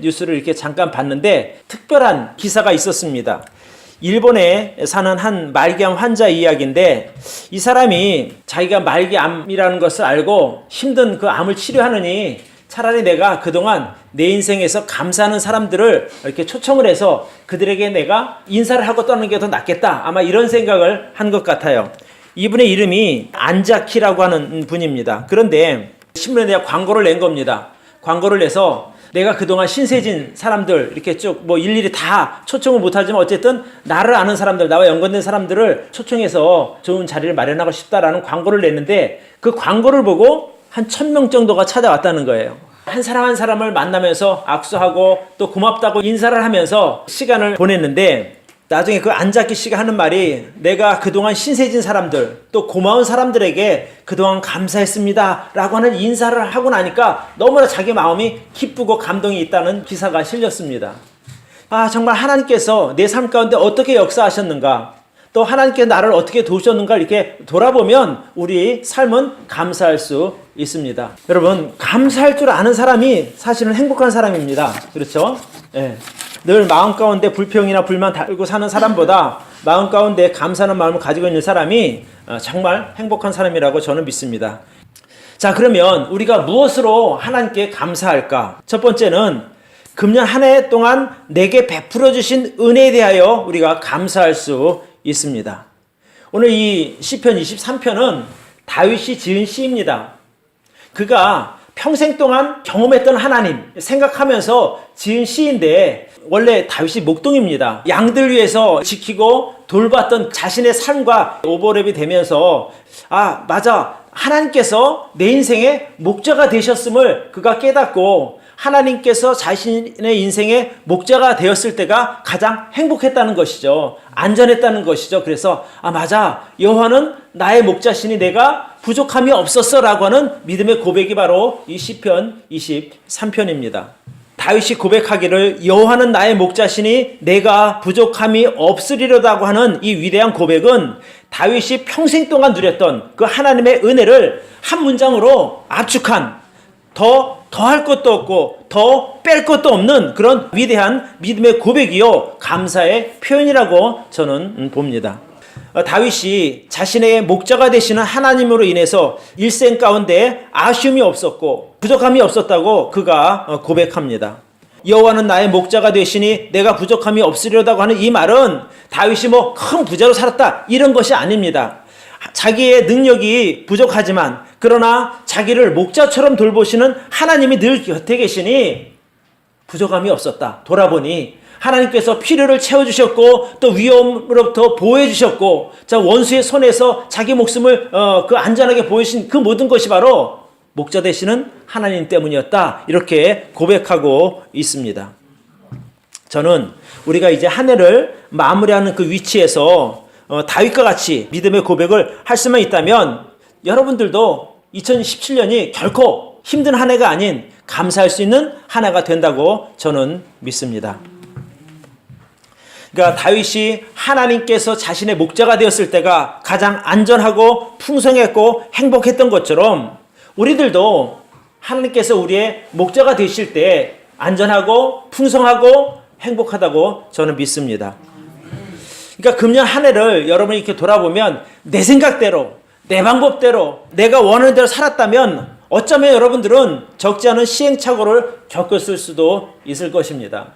뉴스를 이렇게 잠깐 봤는데 특별한 기사가 있었습니다. 일본에 사는 한 말기암 환자 이야기인데 이 사람이 자기가 말기암이라는 것을 알고 힘든 그 암을 치료하느니 차라리 내가 그동안 내 인생에서 감사하는 사람들을 이렇게 초청을 해서 그들에게 내가 인사를 하고 떠나는 게 더 낫겠다. 아마 이런 생각을 한 것 같아요. 이분의 이름이 안자키라고 하는 분입니다. 그런데 신문에 내가 광고를 낸 겁니다. 광고를 내서 내가 그동안 신세진 사람들 이렇게 쭉 뭐 일일이 다 초청을 못하지만 어쨌든 나를 아는 사람들, 나와 연관된 사람들을 초청해서 좋은 자리를 마련하고 싶다라는 광고를 냈는데 그 광고를 보고 한 1000명 정도가 찾아왔다는 거예요. 한 사람 한 사람을 만나면서 악수하고 또 고맙다고 인사를 하면서 시간을 보냈는데 나중에 그 안자키 씨가 하는 말이 내가 그동안 신세진 사람들 또 고마운 사람들에게 그동안 감사했습니다 라고 하는 인사를 하고 나니까 너무나 자기 마음이 기쁘고 감동이 있다는 기사가 실렸습니다. 아, 정말 하나님께서 내 삶 가운데 어떻게 역사하셨는가, 또 하나님께 나를 어떻게 도우셨는가 이렇게 돌아보면 우리 삶은 감사할 수 있습니다. 여러분, 감사할 줄 아는 사람이 사실은 행복한 사람입니다. 그렇죠? 예. 늘 마음 가운데 불평이나 불만 달고 사는 사람보다 마음 가운데 감사하는 마음을 가지고 있는 사람이 정말 행복한 사람이라고 저는 믿습니다. 자, 그러면 우리가 무엇으로 하나님께 감사할까? 첫 번째는 금년 한 해 동안 내게 베풀어 주신 은혜에 대하여 우리가 감사할 수 있습니다. 오늘 이 시편 23편은 다윗이 지은 시입니다. 그가 평생 동안 경험했던 하나님 생각하면서 지은 시인데 원래 다윗이 목동입니다. 양들 위해서 지키고 돌봤던 자신의 삶과 오버랩이 되면서 아, 맞아, 하나님께서 내 인생의 목자가 되셨음을 그가 깨닫고 하나님께서 자신의 인생의 목자가 되었을 때가 가장 행복했다는 것이죠. 안전했다는 것이죠. 그래서 아, 맞아, 여호와는 나의 목자시니 내가 부족함이 없었어 라고 하는 믿음의 고백이 바로 이 시편 23편입니다. 다윗이 고백하기를 여호와는 나의 목자시니 내가 부족함이 없으리로다고 하는 이 위대한 고백은 다윗이 평생 동안 누렸던 그 하나님의 은혜를 한 문장으로 압축한 더할 것도 없고 더 뺄 것도 없는 그런 위대한 믿음의 고백이요 감사의 표현이라고 저는 봅니다. 다윗이 자신의 목자가 되시는 하나님으로 인해서 일생 가운데 아쉬움이 없었고 부족함이 없었다고 그가 고백합니다. 여호와는 나의 목자가 되시니 내가 부족함이 없으리로다고 하는 이 말은 다윗이 뭐 큰 부자로 살았다 이런 것이 아닙니다. 자기의 능력이 부족하지만 그러나 자기를 목자처럼 돌보시는 하나님이 늘 곁에 계시니 부족함이 없었다. 돌아보니 하나님께서 필요를 채워주셨고 또 위험으로부터 보호해주셨고 자, 원수의 손에서 자기 목숨을 그 안전하게 보이신 그 모든 것이 바로 목자 되시는 하나님 때문이었다. 이렇게 고백하고 있습니다. 저는 우리가 이제 한 해를 마무리하는 그 위치에서 다윗과 같이 믿음의 고백을 할 수만 있다면 여러분들도 2017년이 결코 힘든 한 해가 아닌 감사할 수 있는 한 해가 된다고 저는 믿습니다. 그러니까 다윗이 하나님께서 자신의 목자가 되었을 때가 가장 안전하고 풍성했고 행복했던 것처럼 우리들도 하나님께서 우리의 목자가 되실 때 안전하고 풍성하고 행복하다고 저는 믿습니다. 그러니까 금년 한 해를 여러분이 이렇게 돌아보면 내 생각대로 내 방법대로 내가 원하는 대로 살았다면 어쩌면 여러분들은 적지 않은 시행착오를 겪었을 수도 있을 것입니다.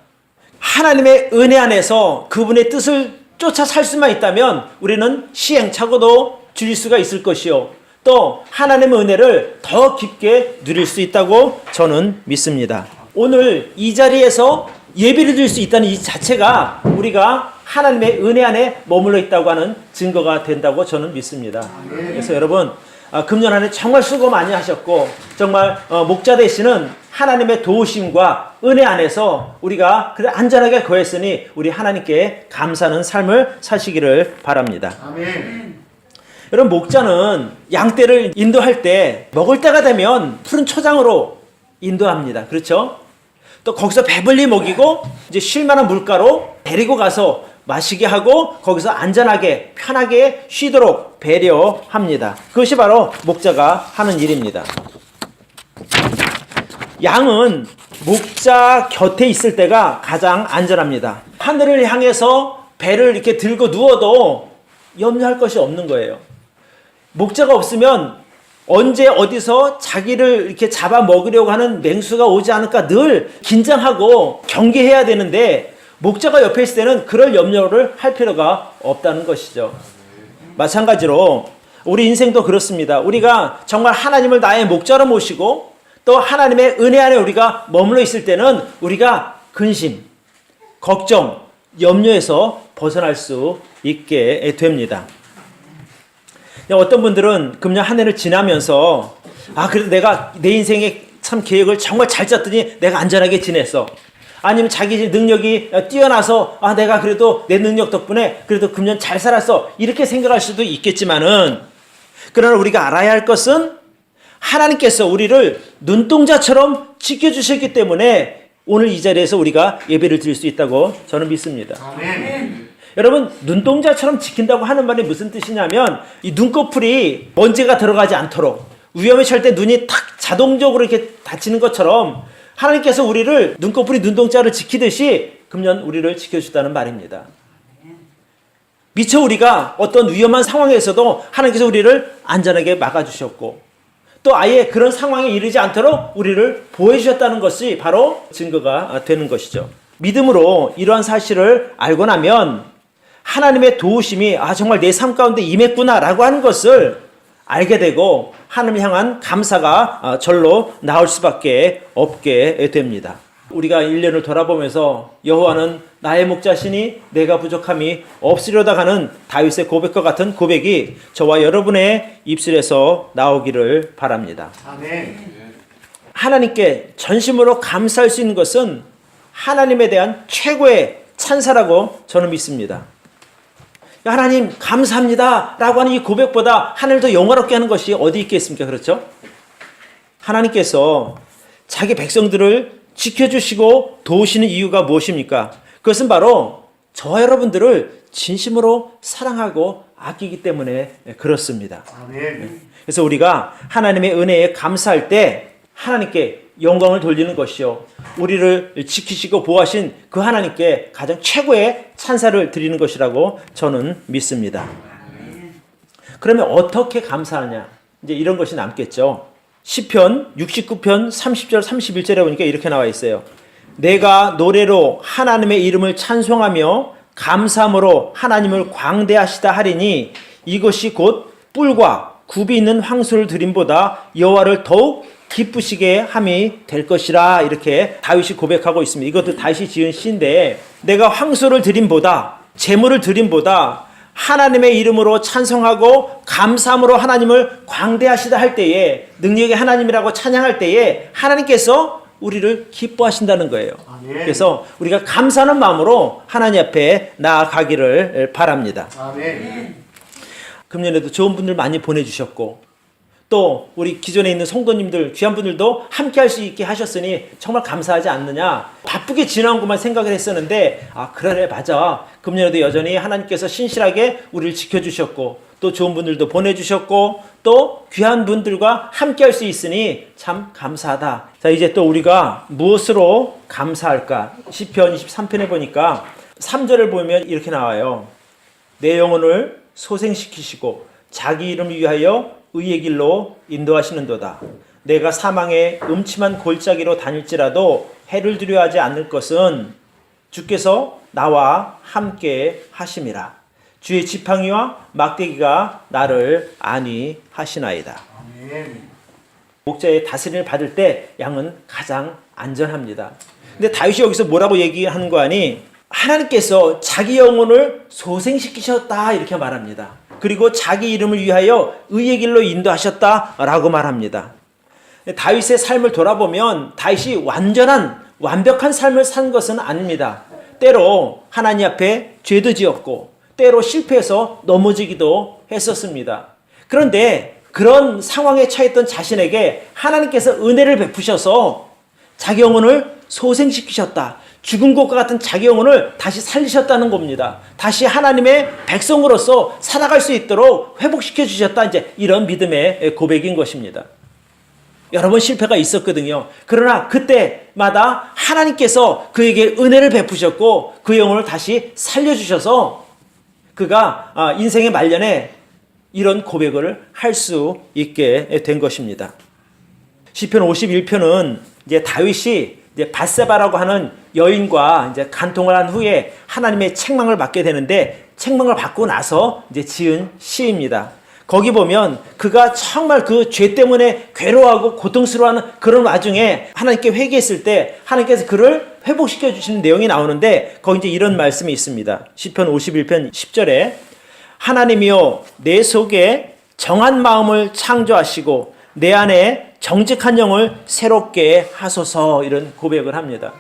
하나님의 은혜 안에서 그분의 뜻을 쫓아 살 수만 있다면 우리는 시행착오도 줄일 수가 있을 것이요 또 하나님의 은혜를 더 깊게 누릴 수 있다고 저는 믿습니다. 오늘 이 자리에서 예배를 드릴 수 있다는 이 자체가 우리가 하나님의 은혜 안에 머물러 있다고 하는 증거가 된다고 저는 믿습니다. 그래서 여러분 금년 한 해 정말 수고 많이 하셨고 정말 목자 되시는 하나님의 도우심과 은혜 안에서 우리가 그래 안전하게 거했으니 우리 하나님께 감사하는 삶을 사시기를 바랍니다. 아멘. 여러분 목자는 양떼를 인도할 때 먹을 때가 되면 푸른 초장으로 인도합니다. 그렇죠? 또 거기서 배불리 먹이고 이제 쉴만한 물가로 데리고 가서 마시게 하고 거기서 안전하게 편하게 쉬도록 배려합니다. 그것이 바로 목자가 하는 일입니다. 양은 목자 곁에 있을 때가 가장 안전합니다. 하늘을 향해서 배를 이렇게 들고 누워도 염려할 것이 없는 거예요. 목자가 없으면 언제 어디서 자기를 이렇게 잡아먹으려고 하는 맹수가 오지 않을까 늘 긴장하고 경계해야 되는데, 목자가 옆에 있을 때는 그럴 염려를 할 필요가 없다는 것이죠. 마찬가지로 우리 인생도 그렇습니다. 우리가 정말 하나님을 나의 목자로 모시고 또 하나님의 은혜 안에 우리가 머물러 있을 때는 우리가 근심, 걱정, 염려에서 벗어날 수 있게 됩니다. 어떤 분들은 금년 한 해를 지나면서 그래도 내가 내 인생의 참 계획을 정말 잘 짰더니 내가 안전하게 지냈어. 아니면 자기 능력이 뛰어나서 내가 그래도 내 능력 덕분에 그래도 금년 잘 살았어. 이렇게 생각할 수도 있겠지만은, 그러나 우리가 알아야 할 것은 하나님께서 우리를 눈동자처럼 지켜주셨기 때문에 오늘 이 자리에서 우리가 예배를 드릴 수 있다고 저는 믿습니다. 아멘. 여러분, 눈동자처럼 지킨다고 하는 말이 무슨 뜻이냐면, 이 눈꺼풀이 먼지가 들어가지 않도록 위험에 처할 때 눈이 탁 자동적으로 이렇게 닫히는 것처럼 하나님께서 우리를 눈꺼풀이 눈동자를 지키듯이 금년 우리를 지켜주셨다는 말입니다. 미처 우리가 어떤 위험한 상황에서도 하나님께서 우리를 안전하게 막아주셨고, 또 아예 그런 상황에 이르지 않도록 우리를 보호해주셨다는 것이 바로 증거가 되는 것이죠. 믿음으로 이러한 사실을 알고 나면 하나님의 도우심이 정말 내 삶 가운데 임했구나라고 하는 것을 알게 되고 하나님 향한 감사가 절로 나올 수밖에 없게 됩니다. 우리가 1년을 돌아보면서 여호와는 나의 목자시니 내가 부족함이 없으려다 하는 다윗의 고백과 같은 고백이 저와 여러분의 입술에서 나오기를 바랍니다. 아멘. 하나님께 전심으로 감사할 수 있는 것은 하나님에 대한 최고의 찬사라고 저는 믿습니다. 하나님 감사합니다 라고 하는 이 고백보다 하늘을 더 영화롭게 하는 것이 어디 있겠습니까? 그렇죠? 하나님께서 자기 백성들을 지켜주시고 도우시는 이유가 무엇입니까? 그것은 바로 저와 여러분들을 진심으로 사랑하고 아끼기 때문에 그렇습니다. 아멘. 그래서 우리가 하나님의 은혜에 감사할 때 하나님께 영광을 돌리는 것이요, 우리를 지키시고 보호하신 그 하나님께 가장 최고의 찬사를 드리는 것이라고 저는 믿습니다. 그러면 어떻게 감사하냐? 이제 이런 것이 남겠죠. 시편 69편 30절 31절에 보니까 이렇게 나와 있어요. 내가 노래로 하나님의 이름을 찬송하며 감사함으로 하나님을 광대하시다 하리니 이것이 곧 뿔과 굽이 있는 황소를 드림보다 여호와를 더욱 기쁘시게 함이 될 것이라, 이렇게 다윗이 고백하고 있습니다. 이것도 다윗이 지은 시인데, 내가 황소를 드림보다, 제물을 드림보다 하나님의 이름으로 찬송하고 감사함으로 하나님을 광대하시다 할 때에, 능력의 하나님이라고 찬양할 때에 하나님께서 우리를 기뻐하신다는 거예요. 아멘. 그래서 우리가 감사하는 마음으로 하나님 앞에 나아가기를 바랍니다. 아멘. 금년에도 좋은 분들 많이 보내주셨고, 또 우리 기존에 있는 성도님들, 귀한 분들도 함께 할 수 있게 하셨으니 정말 감사하지 않느냐. 바쁘게 지나온 것만 생각을 했었는데 그래 맞아. 금년에도 여전히 하나님께서 신실하게 우리를 지켜주셨고, 또 좋은 분들도 보내주셨고, 또 귀한 분들과 함께 할 수 있으니 참 감사하다. 자, 이제 또 우리가 무엇으로 감사할까? 시편 23편에 보니까 3절을 보면 이렇게 나와요. 내 영혼을 소생시키시고 자기 이름을 위하여 의의 길로 인도하시는도다. 내가 사망의 음침한 골짜기로 다닐지라도 해를 두려워하지 않을 것은 주께서 나와 함께 하심이라. 주의 지팡이와 막대기가 나를 안위하시나이다. 아멘. 목자의 다스림을 받을 때 양은 가장 안전합니다. 근데 다윗이 여기서 뭐라고 얘기하는 거 아니? 하나님께서 자기 영혼을 소생시키셨다 이렇게 말합니다. 그리고 자기 이름을 위하여 의의 길로 인도하셨다라고 말합니다. 다윗의 삶을 돌아보면 다윗이 완벽한 삶을 산 것은 아닙니다. 때로 하나님 앞에 죄도 지었고, 때로 실패해서 넘어지기도 했었습니다. 그런데 그런 상황에 처했던 자신에게 하나님께서 은혜를 베푸셔서 자기 영혼을 소생시키셨다. 죽은 것과 같은 자기 영혼을 다시 살리셨다는 겁니다. 다시 하나님의 백성으로서 살아갈 수 있도록 회복시켜 주셨다. 이제 이런 믿음의 고백인 것입니다. 여러 번 실패가 있었거든요. 그러나 그때마다 하나님께서 그에게 은혜를 베푸셨고 그 영혼을 다시 살려주셔서 그가 인생의 말년에 이런 고백을 할 수 있게 된 것입니다. 시편 51편은 이제 다윗이 이제 밧세바라고 하는 여인과 이제 간통을 한 후에 하나님의 책망을 받게 되는데 책망을 받고 나서 이제 지은 시입니다. 거기 보면 그가 정말 그 죄 때문에 괴로워하고 고통스러워하는 그런 와중에 하나님께 회개했을 때 하나님께서 그를 회복시켜 주시는 내용이 나오는데 거기 이제 이런 말씀이 있습니다. 시편 51편 10절에 하나님이여 내 속에 정한 마음을 창조하시고 내 안에 정직한 영을 새롭게 하소서 이런 고백을 합니다.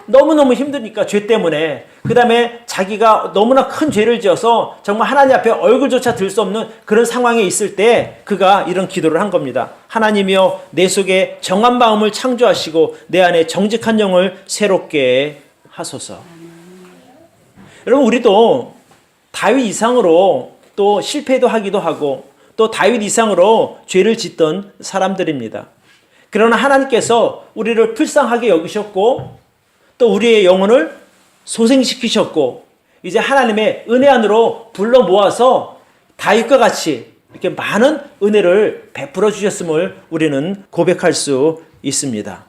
너무너무 힘드니까 죄 때문에 그 다음에 자기가 너무나 큰 죄를 지어서 정말 하나님 앞에 얼굴조차 들 수 없는 그런 상황에 있을 때 그가 이런 기도를 한 겁니다. 하나님이여 내 속에 정한 마음을 창조하시고 내 안에 정직한 영을 새롭게 하소서. 여러분 우리도 다윗 이상으로 또 실패도 하기도 하고 또 다윗 이상으로 죄를 짓던 사람들입니다. 그러나 하나님께서 우리를 불쌍하게 여기셨고 또 우리의 영혼을 소생시키셨고 이제 하나님의 은혜 안으로 불러 모아서 다윗과 같이 이렇게 많은 은혜를 베풀어 주셨음을 우리는 고백할 수 있습니다.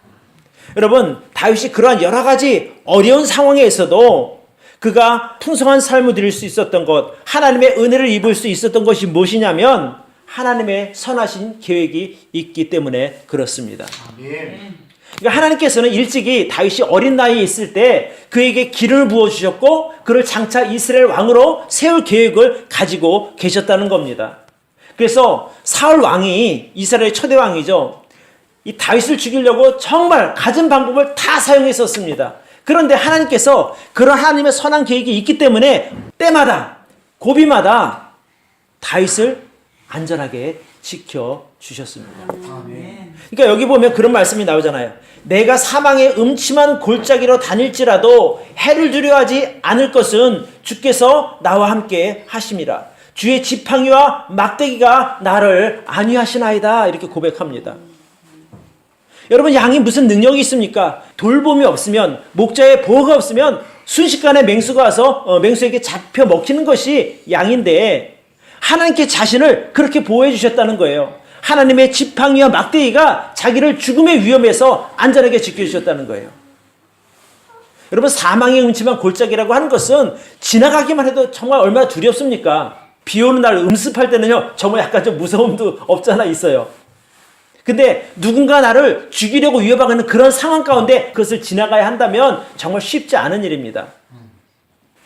여러분 다윗이 그러한 여러 가지 어려운 상황에서도 그가 풍성한 삶을 누릴 수 있었던 것, 하나님의 은혜를 입을 수 있었던 것이 무엇이냐면 하나님의 선하신 계획이 있기 때문에 그렇습니다. 그러니까 하나님께서는 일찍이 다윗이 어린 나이에 있을 때 그에게 기름을 부어주셨고 그를 장차 이스라엘 왕으로 세울 계획을 가지고 계셨다는 겁니다. 그래서 사울 왕이 이스라엘의 초대 왕이죠. 이 다윗을 죽이려고 정말 갖은 방법을 다 사용했었습니다. 그런데 하나님께서 그런 하나님의 선한 계획이 있기 때문에 때마다 고비마다 다윗을 안전하게 지켜주셨습니다. 그러니까 여기 보면 그런 말씀이 나오잖아요. 내가 사망의 음침한 골짜기로 다닐지라도 해를 두려워하지 않을 것은 주께서 나와 함께 하심이라. 주의 지팡이와 막대기가 나를 안위하시나이다. 이렇게 고백합니다. 여러분 양이 무슨 능력이 있습니까? 돌봄이 없으면 목자의 보호가 없으면 순식간에 맹수가 와서 맹수에게 잡혀 먹히는 것이 양인데 하나님께 자신을 그렇게 보호해 주셨다는 거예요. 하나님의 지팡이와 막대기가 자기를 죽음의 위험에서 안전하게 지켜주셨다는 거예요. 여러분 사망의 음침한 골짜기라고 하는 것은 지나가기만 해도 정말 얼마나 두렵습니까? 비 오는 날 음습할 때는요 정말 약간 좀 무서움도 없잖아 있어요. 근데 누군가 나를 죽이려고 위협하고 있는 그런 상황 가운데 그것을 지나가야 한다면 정말 쉽지 않은 일입니다.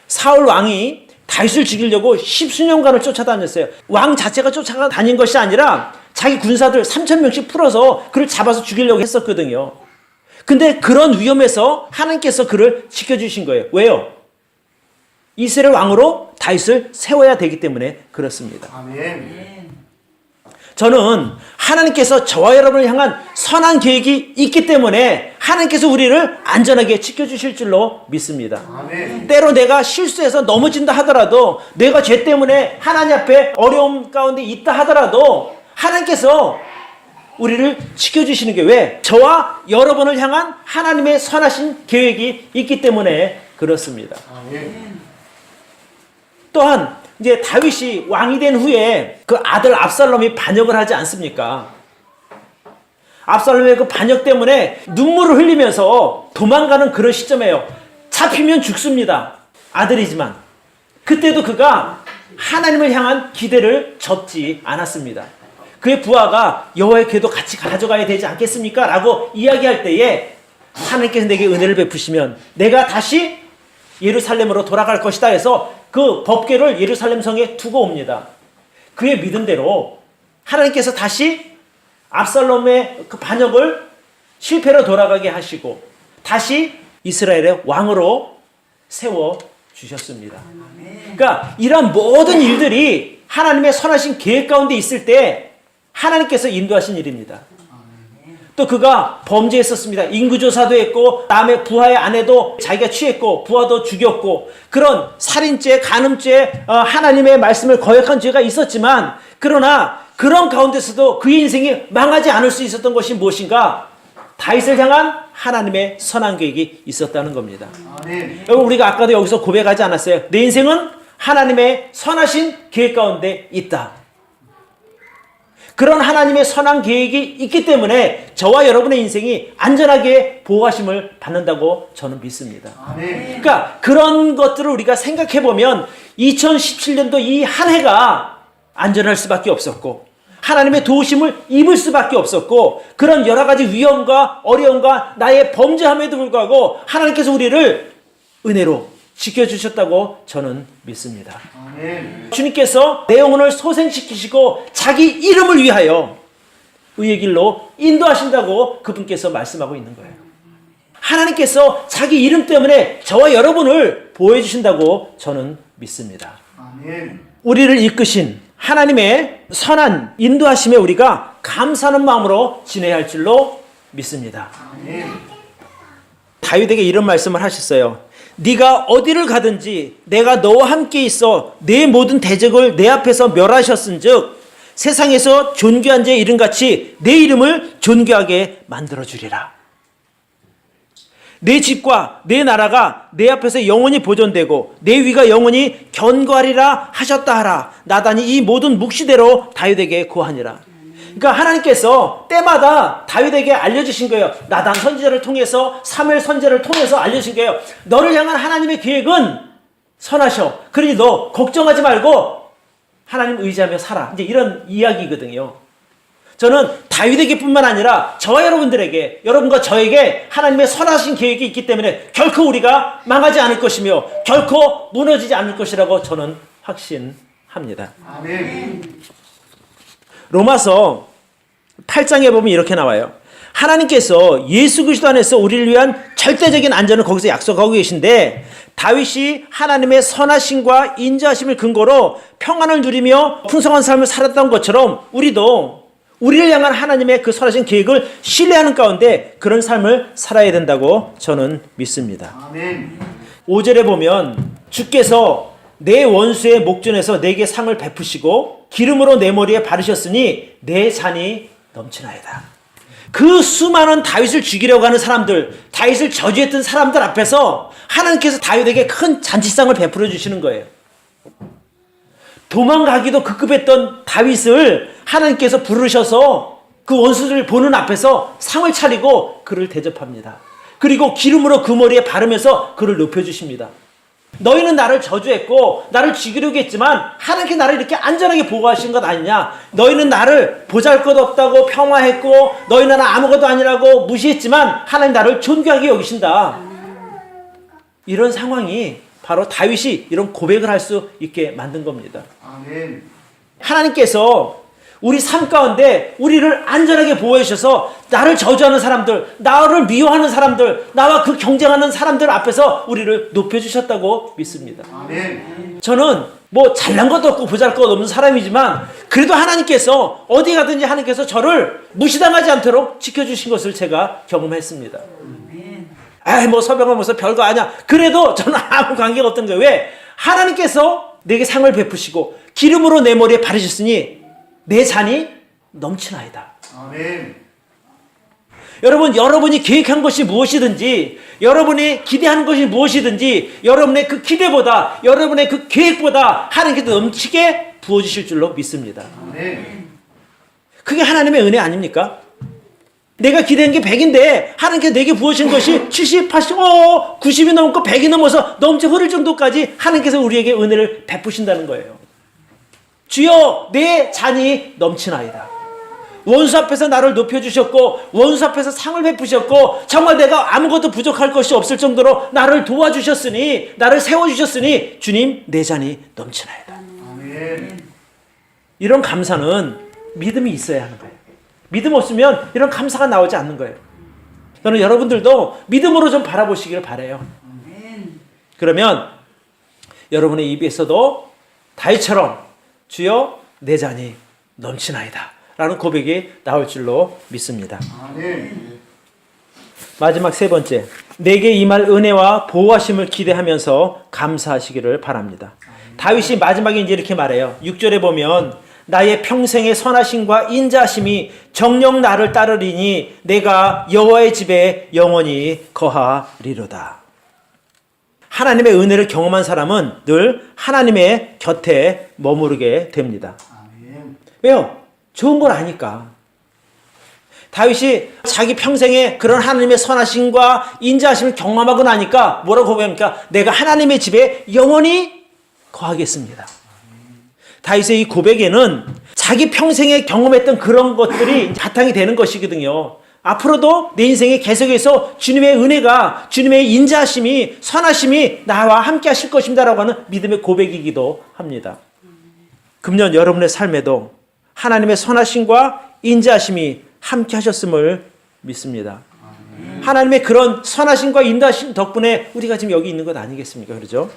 사울 왕이 다윗을 죽이려고 십수년간을 쫓아다녔어요. 왕 자체가 쫓아다닌 것이 아니라 자기 군사들 3,000명씩 풀어서 그를 잡아서 죽이려고 했었거든요. 근데 그런 위험에서 하나님께서 그를 지켜주신 거예요. 왜요? 이스라엘 왕으로 다윗을 세워야 되기 때문에 그렇습니다. 아멘. 저는 하나님께서 저와 여러분을 향한 선한 계획이 있기 때문에 하나님께서 우리를 안전하게 지켜주실 줄로 믿습니다. 아멘. 때로 내가 실수해서 넘어진다 하더라도 내가 죄 때문에 하나님 앞에 어려움 가운데 있다 하더라도 하나님께서 우리를 지켜주시는 게 왜? 저와 여러분을 향한 하나님의 선하신 계획이 있기 때문에 그렇습니다. 아멘. 또한 이제 다윗이 왕이 된 후에 그 아들 압살롬이 반역을 하지 않습니까? 압살롬의 그 반역 때문에 눈물을 흘리면서 도망가는 그런 시점이에요. 잡히면 죽습니다. 아들이지만 그때도 그가 하나님을 향한 기대를 접지 않았습니다. 그의 부하가 여호와의 궤도 같이 가져가야 되지 않겠습니까? 라고 이야기할 때에 하나님께서 내게 은혜를 베푸시면 내가 다시 예루살렘으로 돌아갈 것이다 해서 그 법궤를 예루살렘 성에 두고 옵니다. 그의 믿음대로 하나님께서 다시 압살롬의 그 반역을 실패로 돌아가게 하시고 다시 이스라엘의 왕으로 세워주셨습니다. 그러니까 이런 모든 일들이 하나님의 선하신 계획 가운데 있을 때 하나님께서 인도하신 일입니다. 또 그가 범죄했었습니다. 인구조사도 했고 남의 부하의 아내도 자기가 취했고 부하도 죽였고 그런 살인죄, 간음죄, 하나님의 말씀을 거역한 죄가 있었지만 그러나 그런 가운데서도 그의 인생이 망하지 않을 수 있었던 것이 무엇인가? 다윗을 향한 하나님의 선한 계획이 있었다는 겁니다. 여러분, 우리가 아까도 여기서 고백하지 않았어요? 내 인생은 하나님의 선하신 계획 가운데 있다. 그런 하나님의 선한 계획이 있기 때문에 저와 여러분의 인생이 안전하게 보호하심을 받는다고 저는 믿습니다. 그러니까 그런 것들을 우리가 생각해 보면 2017년도 이 한 해가 안전할 수밖에 없었고 하나님의 도우심을 입을 수밖에 없었고 그런 여러 가지 위험과 어려움과 나의 범죄함에도 불구하고 하나님께서 우리를 은혜로 지켜주셨다고 저는 믿습니다. 아멘. 주님께서 내 영혼을 소생시키시고 자기 이름을 위하여 의의 길로 인도하신다고 그분께서 말씀하고 있는 거예요. 하나님께서 자기 이름 때문에 저와 여러분을 보호해 주신다고 저는 믿습니다. 아멘. 우리를 이끄신 하나님의 선한 인도하심에 우리가 감사하는 마음으로 지내야 할 줄로 믿습니다. 아멘. 다윗에게 이런 말씀을 하셨어요. 네가 어디를 가든지 내가 너와 함께 있어 내 모든 대적을 내 앞에서 멸하셨은즉 세상에서 존귀한 자의 이름같이 내 이름을 존귀하게 만들어주리라. 내 집과 내 나라가 내 앞에서 영원히 보존되고 내 위가 영원히 견고하리라 하셨다 하라. 나단이 이 모든 묵시대로 다윗에게 고하니라. 그러니까 하나님께서 때마다 다윗에게 알려주신 거예요. 나단 선지자를 통해서 사무엘 선지자를 통해서 알려주신 거예요. 너를 향한 하나님의 계획은 선하셔. 그러니 너 걱정하지 말고 하나님 의지하며 살아. 이제 이런 이야기거든요. 저는 다윗에게 뿐만 아니라 저와 여러분들에게 여러분과 저에게 하나님의 선하신 계획이 있기 때문에 결코 우리가 망하지 않을 것이며 결코 무너지지 않을 것이라고 저는 확신합니다. 아멘. 로마서 8장에 보면 이렇게 나와요. 하나님께서 예수 그리스도 안에서 우리를 위한 절대적인 안전을 거기서 약속하고 계신데 다윗이 하나님의 선하심과 인자하심을 근거로 평안을 누리며 풍성한 삶을 살았던 것처럼 우리도 우리를 향한 하나님의 그 선하신 계획을 신뢰하는 가운데 그런 삶을 살아야 된다고 저는 믿습니다. 아멘. 5절에 보면 주께서 내 원수의 목전에서 내게 상을 베푸시고 기름으로 내 머리에 바르셨으니 내 잔이 넘치나이다. 그 수많은 다윗을 죽이려고 하는 사람들, 다윗을 저주했던 사람들 앞에서 하나님께서 다윗에게 큰 잔치상을 베풀어 주시는 거예요. 도망가기도 급급했던 다윗을 하나님께서 부르셔서 그 원수들을 보는 앞에서 상을 차리고 그를 대접합니다. 그리고 기름으로 그 머리에 바르면서 그를 높여주십니다. 너희는 나를 저주했고 나를 죽이려고 했지만 하나님께 나를 이렇게 안전하게 보호하신 것 아니냐. 너희는 나를 보잘것없다고 평화했고 너희는 아무것도 아니라고 무시했지만 하나님 나를 존귀하게 여기신다. 이런 상황이 바로 다윗이 이런 고백을 할 수 있게 만든 겁니다. 아멘. 하나님께서 우리 삶 가운데 우리를 안전하게 보호해 주셔서 나를 저주하는 사람들, 나를 미워하는 사람들, 나와 그 경쟁하는 사람들 앞에서 우리를 높여주셨다고 믿습니다. 아멘. 저는 뭐 잘난 것도 없고 보잘것 없는 사람이지만 그래도 하나님께서 어디 가든지 하나님께서 저를 무시당하지 않도록 지켜주신 것을 제가 경험했습니다. 아이 뭐 서병은 무슨 별거 아니야. 그래도 저는 아무 관계가 없던 거예요. 왜? 하나님께서 내게 상을 베푸시고 기름으로 내 머리에 바르셨으니 내 잔이 넘치나이다. 아멘. 여러분이 계획한 것이 무엇이든지, 여러분이 기대하는 것이 무엇이든지, 여러분의 그 기대보다, 여러분의 그 계획보다 하나님께서 넘치게 부어주실 줄로 믿습니다. 아멘. 그게 하나님의 은혜 아닙니까? 내가 기대한 게 100인데 하나님께서 내게 부어주신 것이 70, 80, 90이 넘고 100이 넘어서 넘쳐 흐를 정도까지 하나님께서 우리에게 은혜를 베푸신다는 거예요. 주여 내 잔이 넘치나이다. 원수 앞에서 나를 높여주셨고 원수 앞에서 상을 베푸셨고 정말 내가 아무것도 부족할 것이 없을 정도로 나를 도와주셨으니 나를 세워주셨으니 주님 내 잔이 넘치나이다. 아멘. 이런 감사는 믿음이 있어야 하는 거예요. 믿음 없으면 이런 감사가 나오지 않는 거예요. 저는 여러분들도 믿음으로 좀 바라보시기를 바라요. 그러면 여러분의 입에서도 다윗처럼 주여 내 잔이 넘치나이다 라는 고백이 나올 줄로 믿습니다. 마지막 세 번째, 내게 임할 은혜와 보호하심을 기대하면서 감사하시기를 바랍니다. 다윗이 마지막에 이제 이렇게 말해요. 6절에 보면 나의 평생의 선하심과 인자심이 정녕 나를 따르리니 내가 여호와의 집에 영원히 거하리로다. 하나님의 은혜를 경험한 사람은 늘 하나님의 곁에 머무르게 됩니다. 왜요? 좋은 걸 아니까. 다윗이 자기 평생에 그런 하나님의 선하심과 인자하심을 경험하고 나니까 뭐라고 고백합니까? 내가 하나님의 집에 영원히 거하겠습니다. 다윗의 이 고백에는 자기 평생에 경험했던 그런 것들이 바탕이 되는 것이거든요. 앞으로도 내 인생에 계속해서 주님의 은혜가, 주님의 인자하심이, 선하심이 나와 함께 하실 것입니다라고 하는 믿음의 고백이기도 합니다. 금년 여러분의 삶에도 하나님의 선하심과 인자하심이 함께 하셨음을 믿습니다. 하나님의 그런 선하심과 인자하심 덕분에 우리가 지금 여기 있는 것 아니겠습니까? 그렇죠?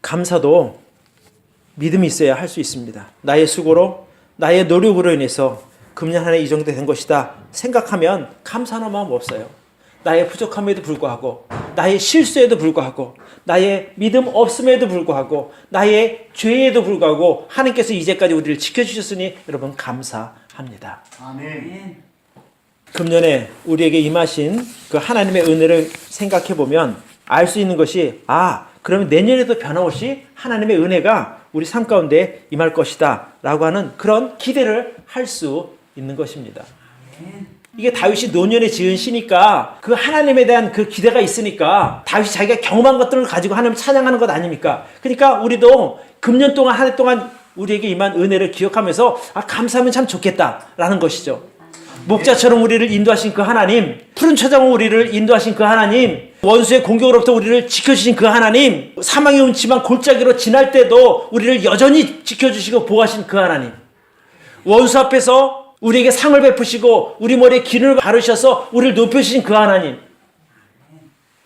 감사도 믿음이 있어야 할 수 있습니다. 나의 수고로, 나의 노력으로 인해서 금년 한 해 이 정도 된 것이다 생각하면 감사하는 마음 없어요. 나의 부족함에도 불구하고, 나의 실수에도 불구하고, 나의 믿음 없음에도 불구하고, 나의 죄에도 불구하고 하나님께서 이제까지 우리를 지켜주셨으니 여러분 감사합니다. 아멘. 금년에 우리에게 임하신 그 하나님의 은혜를 생각해 보면 알 수 있는 것이, 그러면 내년에도 변함없이 하나님의 은혜가 우리 삶 가운데 임할 것이다 라고 하는 그런 기대를 할 수 있는 것입니다. 이게 다윗이 노년에 지은 시니까 그 하나님에 대한 그 기대가 있으니까 다윗이 자기가 경험한 것들을 가지고 하나님을 찬양하는 것 아닙니까? 그러니까 우리도 금년 동안 한 해 동안 우리에게 임한 은혜를 기억하면서 감사하면 참 좋겠다라는 것이죠. 목자처럼 우리를 인도하신 그 하나님, 푸른 초장으로 우리를 인도하신 그 하나님, 원수의 공격으로부터 우리를 지켜주신 그 하나님, 사망의 음침한 골짜기로 지날 때도 우리를 여전히 지켜주시고 보호하신 그 하나님, 원수 앞에서 우리에게 상을 베푸시고 우리 머리에 기름을 바르셔서 우리를 높여주신 그 하나님,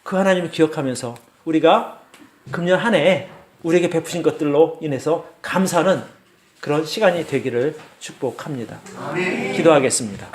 그 하나님을 기억하면서 우리가 금년 한 해 우리에게 베푸신 것들로 인해서 감사하는 그런 시간이 되기를 축복합니다. 기도하겠습니다.